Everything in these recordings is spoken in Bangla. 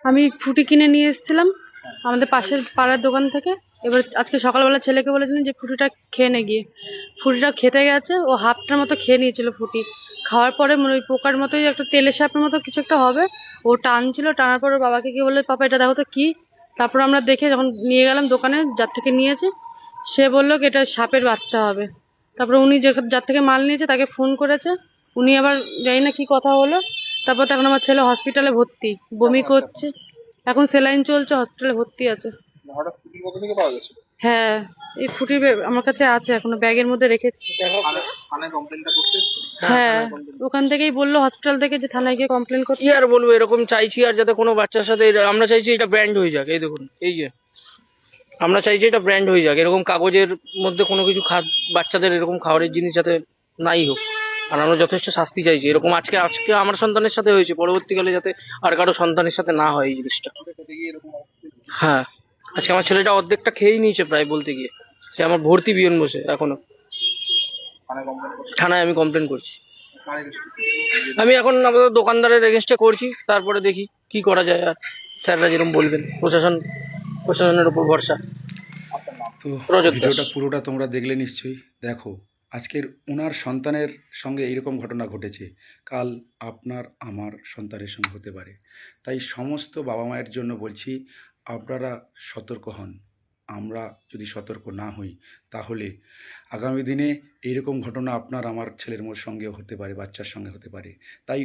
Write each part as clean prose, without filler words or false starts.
আমি ফুটি কিনে নিয়ে এসেছিলাম আমাদের পাশের পাড়ার দোকান থেকে। এবার আজকে সকালবেলা ছেলেকে বলেছিলাম যে ফুটিটা খেয়ে নে গিয়ে। ফুটিটা খেতে গেছে, ও হাফটার মতো খেয়ে নিয়েছিল ফুটি। খাওয়ার পরে মনে ওই পোকার মতোই একটা তেলে সাপের মতো কিছু একটা হবে, ও টানছিল। টানার পর ওর বাবাকে গিয়ে বললো, পাপা এটা দেখো তো কি। তারপর আমরা দেখে যখন নিয়ে গেলাম দোকানে, যার থেকে নিয়েছে সে বললো কি এটা সাপের বাচ্চা হবে। তারপর উনি যার থেকে মাল নিয়েছে তাকে ফোন করেছে, উনি আবার জানি না কি কথা হলো। তারপর তো এখন আমার ছেলে হসপিটালে ভর্তি, বমি করছে। এখন স্যালাইন চলছে, হসপিটালে ভর্তি আছে। হ্যাঁ, এই ফুটি আমার কাছে আছে, এখনো ব্যাগের মধ্যে রেখেছি। হ্যাঁ, ওখান থেকেই বললো হসপিটাল থেকে যে থানায় গিয়ে কমপ্লেন করতে। কি আর বলবো, এরকম চাইছি আর যাতে কোনো বাচ্চার সাথে আমরা চাইছি এটা ব্র্যান্ড হয়ে যাক। এই দেখুন, এই যে আমরা চাইছি এটা ব্র্যান্ড হয়ে যাক, এরকম কাগজের মধ্যে কোনো কিছু বাচ্চাদের এরকম খাবারের জিনিস যাতে নাই হোক। আর আমরা যথেষ্ট শাস্তি চাইছি। এরকম আজকে আজকে আমার সন্তানের সাথে হয়েছে, পরবর্তীকালে যাতে আর কারো সন্তানের সাথে না হয় এই জিনিসটা। হ্যাঁ, আজকে আমার ছেলেটা অর্ধেকটা খেয়েই নিয়েছে প্রায় বলতে গিয়ে। সে আমার ভর্তি বিয়ন বসে এখনো। থানায় আমি কমপ্লেন করছি। আমি এখন আমাদের দোকানদারের এগেনস্টে করছি, তারপরে দেখি কি করা যায়। আর স্যাররা যেরকম বলবেন, প্রশাসনের উপর ভরসা। তো রজত দাস। ভিডিওটা পুরোটা তোমরা দেখলে নিশ্চয়ই। দেখো, আজকের ওনার সন্তানের সঙ্গে এইরকম ঘটনা ঘটেছে, কাল আপনার আমার সন্তানের সঙ্গে হতে পারে। তাই সমস্ত বাবা মায়ের জন্য বলছি, আপনারা সতর্ক হন। আমরা যদি সতর্ক না হই তাহলে আগামী দিনে এইরকম ঘটনা আপনার আমার ছেলের মোর সঙ্গেও হতে পারে, বাচ্চার সঙ্গে হতে পারে। তাই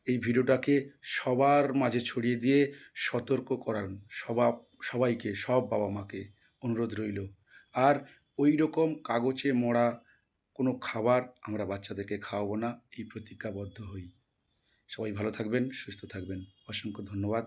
এই ভিডিওটাকে সবার মাঝে ছড়িয়ে দিয়ে সতর্ক করান সবাইকে, সব বাবা মাকে অনুরোধ রইল। আর ওই রকম কাগজে মোড়া কোনো খাবার আমরা বাচ্চাদেরকে খাওয়াবো না, এই প্রতিজ্ঞাবদ্ধ হই। সবাই ভালো থাকবেন, সুস্থ থাকবেন। অসংখ্য ধন্যবাদ।